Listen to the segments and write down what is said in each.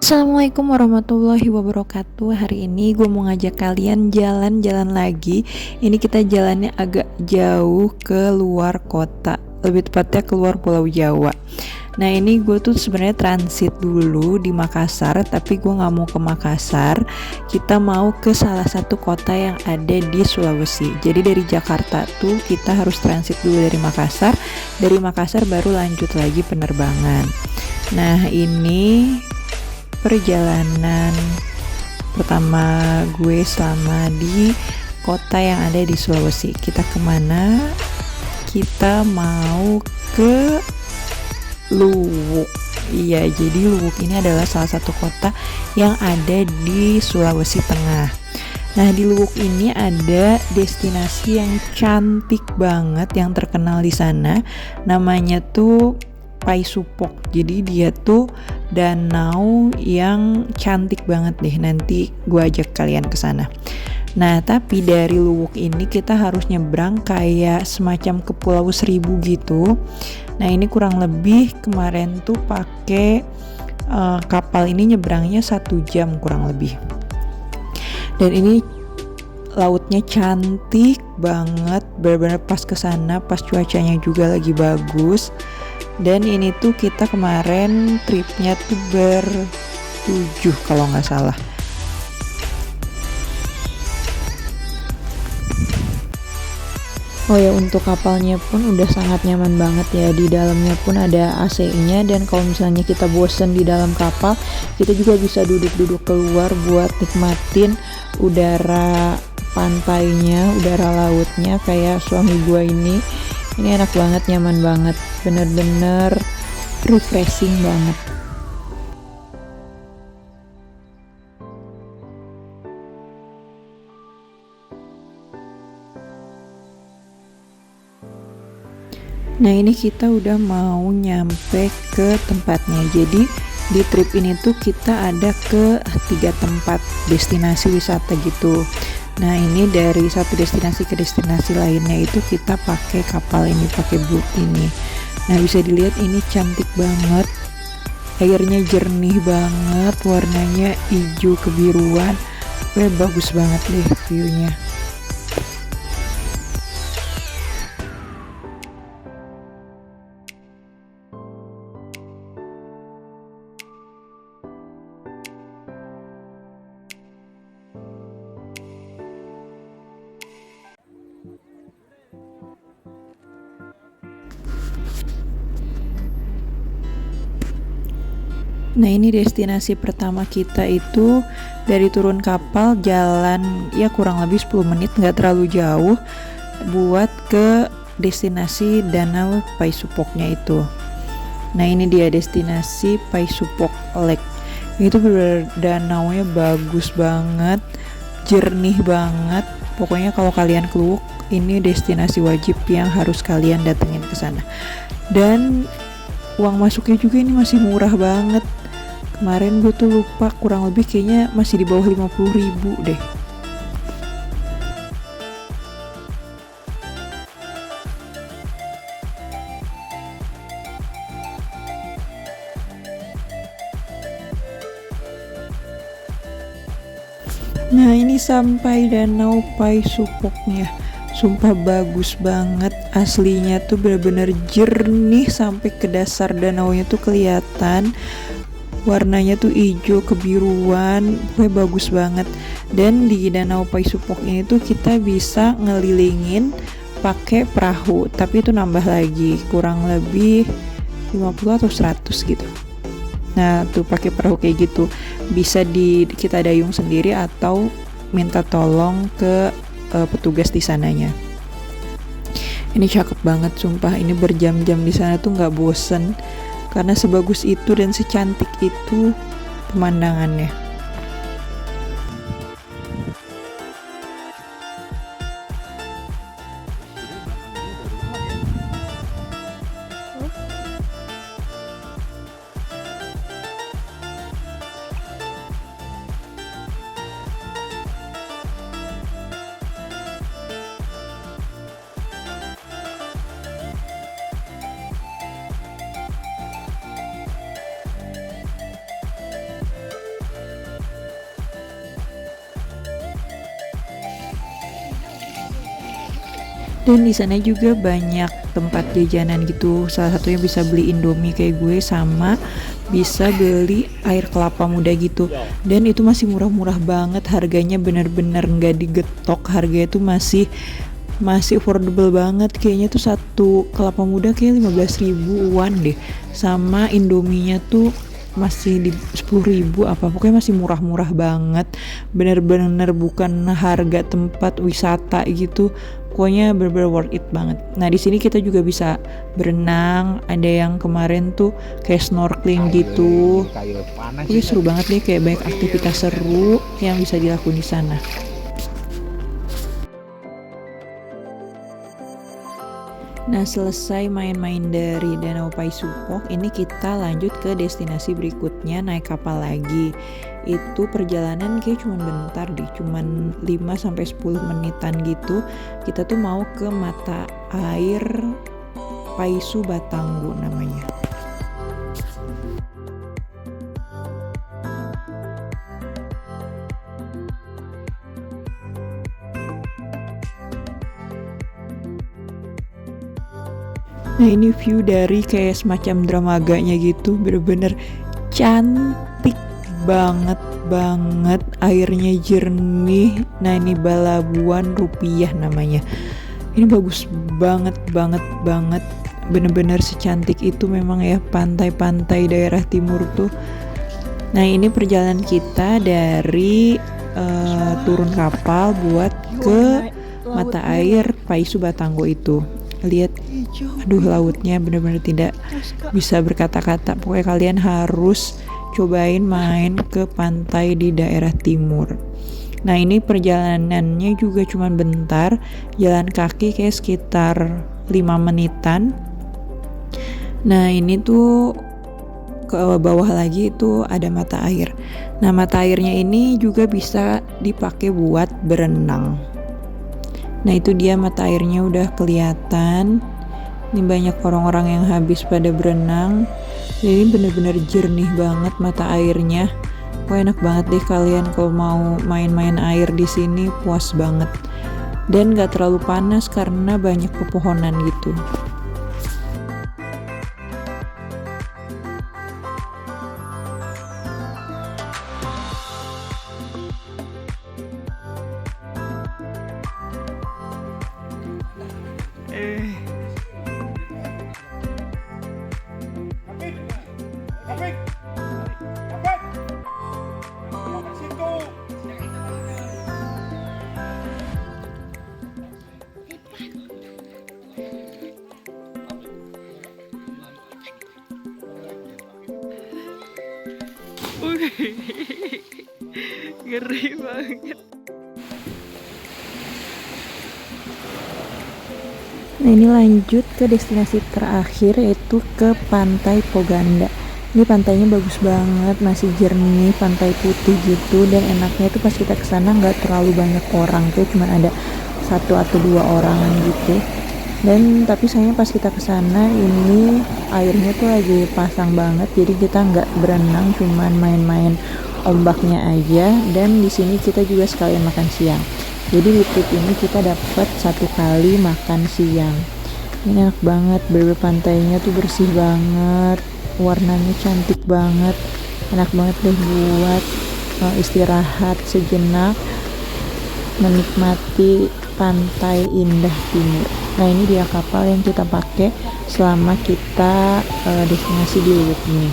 Assalamualaikum warahmatullahi wabarakatuh. Hari ini gue mau ngajak kalian jalan-jalan lagi. Ini kita jalannya agak jauh ke luar kota, lebih tepatnya keluar Pulau Jawa. Nah ini gue tuh sebenarnya transit dulu di Makassar, tapi gue nggak mau ke Makassar. Kita mau ke salah satu kota yang ada di Sulawesi. Jadi dari Jakarta tuh kita harus transit dulu dari Makassar. Dari Makassar baru lanjut lagi penerbangan. Nah ini perjalanan pertama gue selama di kota yang ada di Sulawesi. Kita kemana? Kita mau ke Luwuk. Iya, jadi Luwuk ini adalah salah satu kota yang ada di Sulawesi Tengah. Nah, di Luwuk ini ada destinasi yang cantik banget yang terkenal di sana. Namanya tuh Paisupok. Jadi dia tuh danau yang cantik banget deh. Nanti gue ajak kalian ke sana. Nah, tapi dari Luwuk ini kita harus nyebrang kayak semacam ke Pulau Seribu gitu. Nah, ini kurang lebih kemarin tuh pakai kapal ini nyebrangnya 1 jam kurang lebih. Dan ini lautnya cantik banget, benar-benar pas ke sana, pas cuacanya juga lagi bagus. Dan ini tuh kita kemarin tripnya tuh ber-7 kalau nggak salah. Oh ya, untuk kapalnya pun udah sangat nyaman banget ya. Di dalamnya pun ada AC-nya, dan kalau misalnya kita bosen di dalam kapal, kita juga bisa duduk-duduk keluar buat nikmatin udara pantainya, udara lautnya kayak suami gua ini. Ini enak banget, nyaman banget, bener-bener refreshing banget. Nah ini kita udah mau nyampe ke tempatnya. Jadi di trip ini tuh kita ada ke 3 tempat destinasi wisata gitu. Nah ini dari satu destinasi ke destinasi lainnya itu kita pakai kapal ini, pakai boat ini. Nah bisa dilihat ini cantik banget, airnya jernih banget, warnanya hijau kebiruan. Bagus banget deh viewnya. Nah ini destinasi pertama kita itu dari turun kapal jalan ya kurang lebih 10 menit, nggak terlalu jauh buat ke destinasi Danau Paisupoknya itu. Nah ini dia destinasi Paisupok Lake. Itu bener danaunya bagus banget, jernih banget. Pokoknya kalau kalian ke Luwuk, ini destinasi wajib yang harus kalian datengin ke sana. Dan uang masuknya juga ini masih murah banget. Kemarin gue tuh lupa, kurang lebih kayaknya masih di bawah 50.000 deh. Nah ini sampai Danau Paisupoknya. Sumpah bagus banget, aslinya tuh bener-bener jernih sampai ke dasar danaunya tuh kelihatan. Warnanya tuh hijau kebiruan, bagus banget. Dan di Danau Paisupok ini tuh kita bisa ngelilingin pakai perahu, tapi itu nambah lagi kurang lebih 50 atau 100 gitu. Nah tuh pakai perahu kayak gitu bisa kita dayung sendiri atau minta tolong ke petugas di sananya. Ini cakep banget sumpah, ini berjam-jam di sana tuh nggak bosen karena sebagus itu dan secantik itu pemandangannya. Dan di sana juga banyak tempat jajanan gitu. Salah satunya bisa beli Indomie kayak gue, sama bisa beli air kelapa muda gitu. Dan itu masih murah-murah banget, harganya bener-bener nggak digetok. Harganya tuh masih affordable banget. Kayaknya tuh satu kelapa muda kayak 15 ribuan deh. Sama Indominya tuh masih di 10 ribu apa, pokoknya masih murah-murah banget, bener-bener bukan harga tempat wisata gitu, pokoknya bener-bener worth it banget. Nah di sini kita juga bisa berenang, ada yang kemarin tuh kayak snorkeling gitu, oke seru banget deh, kayak banyak aktivitas seru yang bisa dilakukan di sana. Nah selesai main-main dari Danau Paisupok, ini kita lanjut ke destinasi berikutnya, naik kapal lagi. Itu perjalanan kayak cuman bentar deh, cuman 5-10 menitan gitu. Kita tuh mau ke mata air Paisu Batanggu namanya. Nah ini view dari kayak semacam Dramaganya gitu, bener-bener cantik banget, airnya jernih. Nah ini Balabuan Rupiah namanya, ini bagus banget, bener-bener secantik itu memang ya pantai-pantai daerah timur tuh. Nah ini perjalanan kita dari turun kapal buat ke mata air Paisu Batanggu itu. Lihat, aduh lautnya benar-benar tidak bisa berkata-kata. Pokoknya kalian harus cobain main ke pantai di daerah timur. Nah ini perjalanannya juga cuma bentar, jalan kaki kayak sekitar 5 menitan. Nah ini tuh ke bawah lagi itu ada mata air. Nah mata airnya ini juga bisa dipakai buat berenang. Nah itu dia mata airnya udah kelihatan. Ini banyak orang-orang yang habis pada berenang. Jadi bener-bener jernih banget mata airnya. Wah enak banget deh kalian kalau mau main-main air di sini, puas banget. Dan gak terlalu panas karena banyak pepohonan gitu. Ngeri banget. Nah ini lanjut ke destinasi terakhir, yaitu ke Pantai Poganda. Ini pantainya bagus banget, masih jernih, pantai putih gitu. Dan enaknya tuh pas kita kesana nggak terlalu banyak orang, tuh cuma ada 1 atau 2 orangan gitu. Dan tapi sayangnya pas kita kesana ini airnya tuh lagi pasang banget, jadi kita nggak berenang, cuman main-main ombaknya aja. Dan di sini kita juga sekalian makan siang. Jadi di trip ini kita dapat 1 kali makan siang. Ini enak banget, bener-bener pantainya tuh bersih banget, warnanya cantik banget, enak banget deh buat istirahat sejenak, menikmati pantai indah timur. Nah ini dia kapal yang kita pakai selama kita destinasi di Luwuk ini.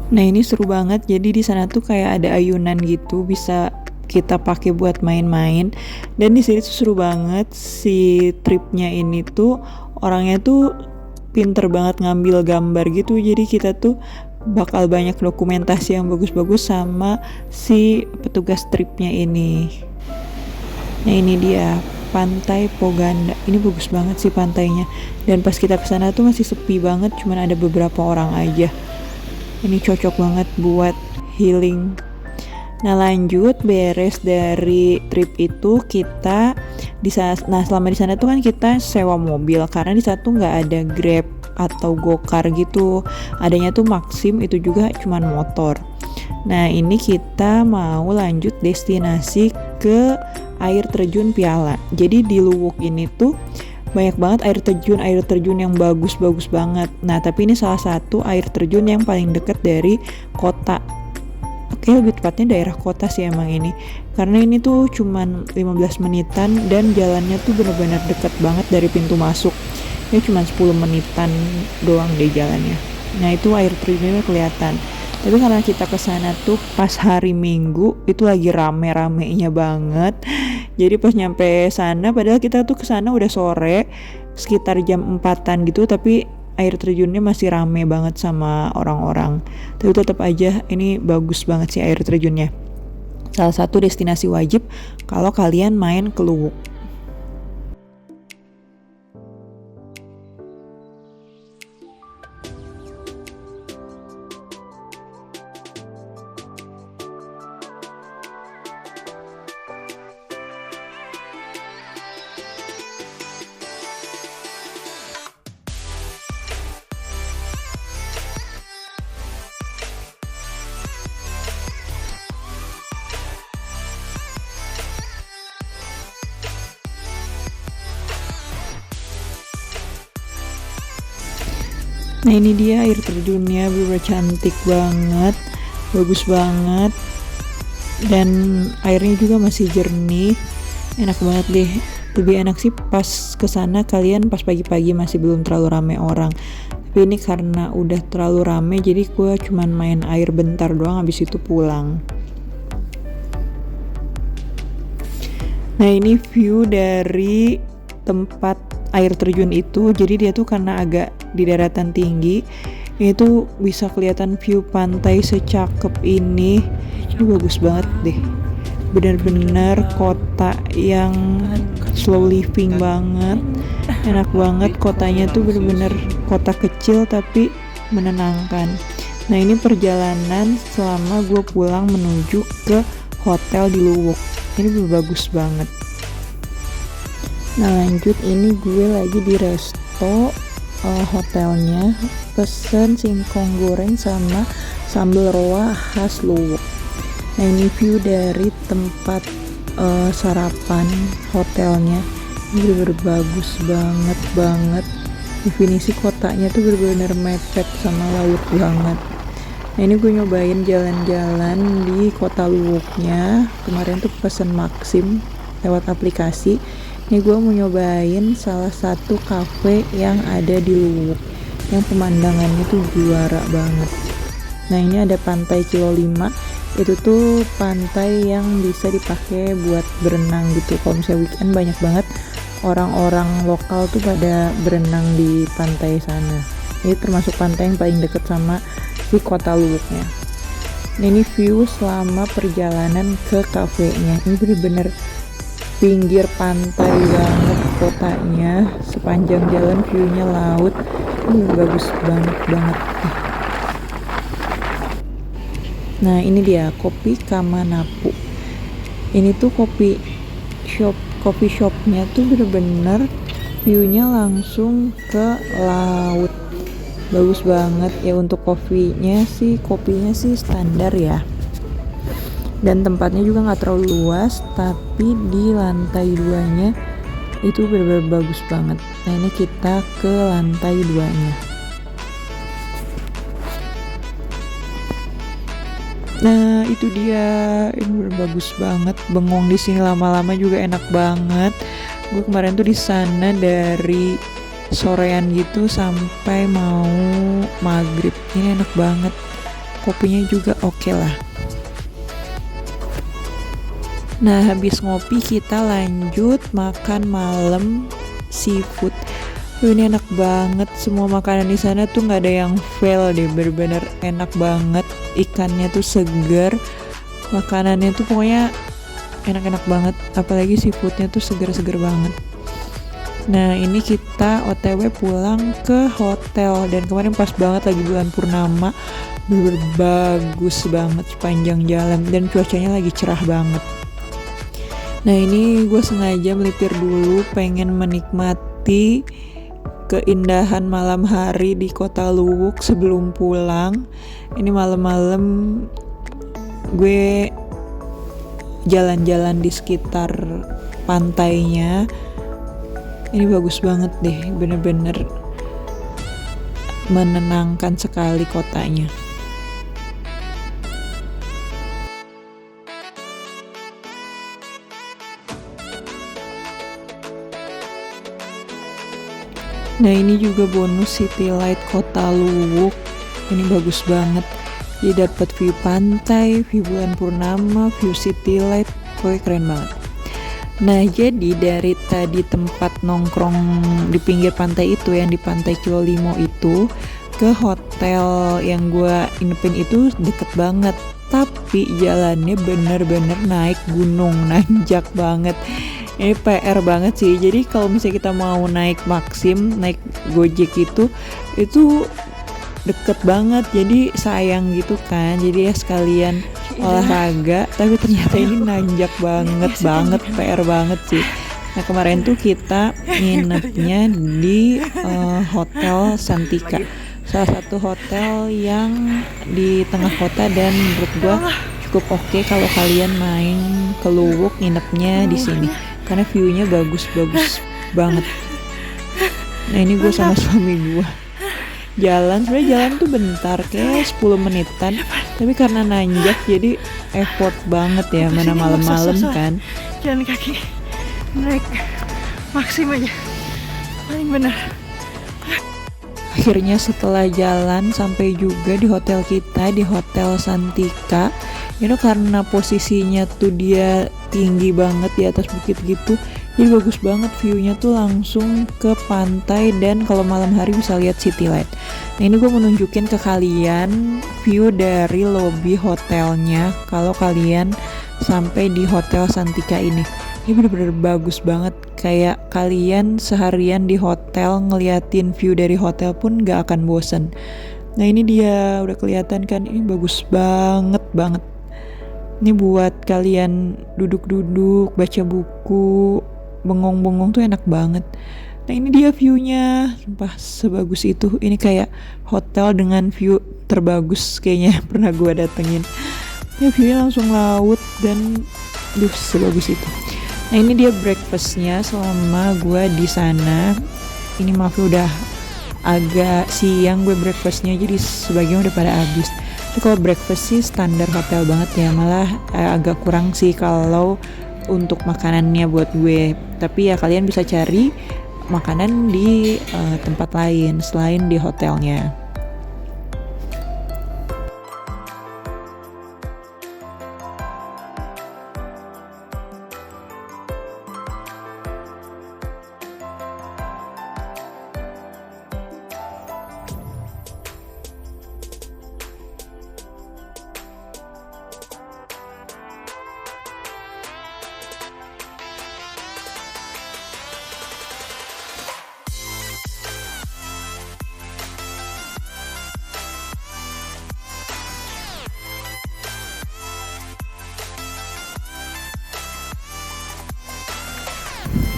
Nah ini seru banget, jadi di sana tuh kayak ada ayunan gitu, bisa kita pakai buat main-main. Dan di sini tuh seru banget, si tripnya ini tuh orangnya tuh pinter banget ngambil gambar gitu, jadi kita tuh bakal banyak dokumentasi yang bagus-bagus sama si petugas tripnya ini. Nah ini dia Pantai Poganda, ini bagus banget sih pantainya. Dan pas kita kesana tuh masih sepi banget, cuman ada beberapa orang aja. Ini cocok banget buat healing. Nah lanjut, beres dari trip itu kita selama di sana tuh kan kita sewa mobil, karena di sana tuh nggak ada Grab atau gokar gitu. Adanya tuh Maxim, itu juga cuman motor. Nah ini kita mau lanjut destinasi ke air terjun Piala. Jadi di Luwuk ini tuh banyak banget air terjun yang bagus-bagus banget. Nah tapi ini salah satu air terjun yang paling dekat dari kota. Oke, lebih tepatnya daerah kota sih emang ini. Karena ini tuh cuman 15 menitan dan jalannya tuh bener-bener deket banget dari pintu masuk. Ini cuman 10 menitan doang deh jalannya. Nah itu air terjunnya kelihatan. Tapi karena kita kesana tuh pas hari Minggu, itu lagi rame-ramenya banget. Jadi pas nyampe sana, padahal kita tuh kesana udah sore, sekitar jam 4-an gitu, tapi air terjunnya masih rame banget sama orang-orang. Tapi tetap aja ini bagus banget sih air terjunnya. Salah satu destinasi wajib kalau kalian main ke Luwuk. Nah ini dia air terjunnya, bener cantik banget, bagus banget, dan airnya juga masih jernih, enak banget deh. Lebih enak sih pas kesana kalian pas pagi-pagi masih belum terlalu rame orang. Tapi ini karena udah terlalu rame, jadi gue cuman main air bentar doang, habis itu pulang. Nah ini view dari tempat air terjun itu. Jadi dia tuh karena agak di daratan tinggi, ini tuh bisa kelihatan view pantai secakep ini. Ini bagus banget deh, bener-bener kota yang slow living banget, enak banget. Kotanya tuh bener-bener kota kecil tapi menenangkan. Nah ini perjalanan selama gue pulang menuju ke hotel di Luwuk, ini bagus banget. Nah lanjut, ini gue lagi di resto hotelnya, pesen singkong goreng sama sambal roa khas Luwuk. Nah ini view dari tempat sarapan hotelnya, ini bener-bener bagus banget. Definisi kotanya tuh bener-bener mepet sama laut banget. Nah ini gue nyobain jalan-jalan di kota Luwuknya. Kemarin tuh pesen Maxim lewat aplikasi. Ini gue mau nyobain salah satu cafe yang ada di Luwuk, yang pemandangannya tuh juara banget. Nah ini ada pantai Kilo 5, itu tuh pantai yang bisa dipakai buat berenang gitu. Kalau misalnya weekend banyak banget orang-orang lokal tuh pada berenang di pantai sana. Ini termasuk pantai yang paling deket sama si kota Luwuknya. Nah, ini view selama perjalanan ke kafenya, ini bener-bener pinggir pantai banget kotanya, sepanjang jalan viewnya laut, ini bagus banget. Nah ini dia kopi Kamanapu. Ini tuh coffee shopnya tuh bener-bener viewnya langsung ke laut, bagus banget ya. Untuk kopinya sih standar ya, dan tempatnya juga nggak terlalu luas, tapi di lantai 2-nya itu bener-bener bagus banget. Nah ini kita ke lantai 2-nya. Nah itu dia, ini bener bagus banget. Bengong di sini lama-lama juga enak banget. Gue kemarin tuh di sana dari sorean gitu sampai mau maghrib. Ini enak banget, kopinya juga oke lah. Nah habis ngopi kita lanjut makan malam seafood. Ini enak banget, semua makanan di sana tuh nggak ada yang fail deh, bener-bener enak banget. Ikannya tuh segar, makanannya tuh pokoknya enak-enak banget, apalagi seafoodnya tuh segar-segar banget. Nah ini kita OTW pulang ke hotel, dan kemarin pas banget lagi bulan purnama, bener-bener bagus banget sepanjang jalan, dan cuacanya lagi cerah banget. Nah ini gue sengaja melipir dulu, pengen menikmati keindahan malam hari di kota Luwuk sebelum pulang. Ini malam-malam gue jalan-jalan di sekitar pantainya. Ini bagus banget deh, bener-bener menenangkan sekali kotanya. Nah ini juga bonus city light kota Luwuk. Ini bagus banget. Jadi dapat view pantai, view bulan purnama, view city light. Pokoknya keren banget. Nah jadi dari tadi tempat nongkrong di pinggir pantai itu, yang di pantai Kilo Limo itu, ke hotel yang gue inepin itu deket banget. Tapi jalannya bener-bener naik gunung, nanjak banget. Ini PR banget sih. Jadi kalau misalnya kita mau naik Maxim, naik Gojek itu deket banget. Jadi sayang gitu kan. Jadi ya sekalian olahraga, tapi ternyata ini nanjak banget, PR banget sih. Nah kemarin tuh kita nginepnya di Hotel Santika, salah satu hotel yang di tengah kota, dan menurut gua cukup oke kalau kalian main ke Luwuk nginepnya di sini karena view-nya bagus banget. Nah ini gue sama suami gue sebenarnya jalan tuh bentar, kayak 10 menitan, tapi karena nanjak jadi effort banget ya, mana malam-malam kan. Jalan kaki naik Maxim aja paling benar. Akhirnya setelah jalan sampai juga di hotel kita, di Hotel Santika. Ini karena posisinya tuh dia tinggi banget di atas bukit gitu, jadi bagus banget view-nya tuh langsung ke pantai, dan kalau malam hari bisa lihat city light. Nah ini gue mau nunjukin ke kalian view dari lobby hotelnya kalau kalian sampai di Hotel Santika ini. Ini bener-bener bagus banget, kayak kalian seharian di hotel ngeliatin view dari hotel pun gak akan bosen. Nah ini dia udah kelihatan kan, ini bagus banget. Ini buat kalian duduk-duduk, baca buku, bengong-bengong tuh enak banget. Nah ini dia view-nya, sumpah sebagus itu. Ini kayak hotel dengan view terbagus kayaknya pernah gue datengin. Ya view-nya langsung laut dan sebagus itu. Nah ini dia breakfastnya selama gue di sana. Ini maaf udah agak siang gue breakfastnya, jadi sebagian udah pada habis. Tapi kalau breakfast sih standar hotel banget ya, malah agak kurang sih kalau untuk makanannya buat gue. Tapi ya kalian bisa cari makanan di tempat lain selain di hotelnya.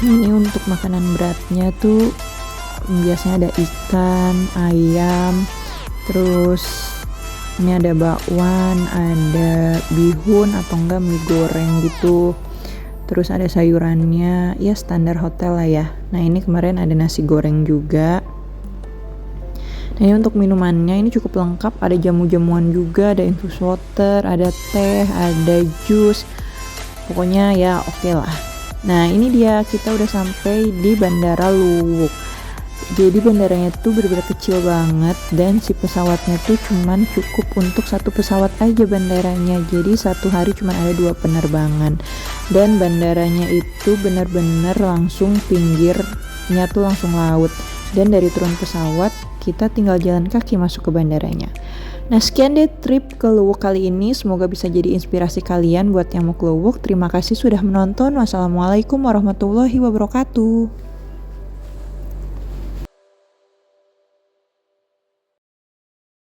Ini untuk makanan beratnya tuh biasanya ada ikan, ayam, terus ini ada bakwan, ada bihun atau enggak mie goreng gitu. Terus ada sayurannya, ya standar hotel lah ya. Nah ini kemarin ada nasi goreng juga. Nah ini untuk minumannya ini cukup lengkap, ada jamu-jamuan juga, ada infus water, ada teh, ada jus. Pokoknya ya oke lah. Nah ini dia, kita udah sampai di Bandara Luwuk. Jadi bandaranya tuh bener-bener kecil banget, dan si pesawatnya tuh cuman cukup untuk satu pesawat aja bandaranya. Jadi satu hari cuman ada 2 penerbangan, dan bandaranya itu bener-bener langsung pinggirnya tuh langsung laut. Dan dari turun pesawat kita tinggal jalan kaki masuk ke bandaranya. Nah sekian deh trip ke Luwuk kali ini, semoga bisa jadi inspirasi kalian buat yang mau ke Luwuk. Terima kasih sudah menonton. Wassalamualaikum warahmatullahi wabarakatuh.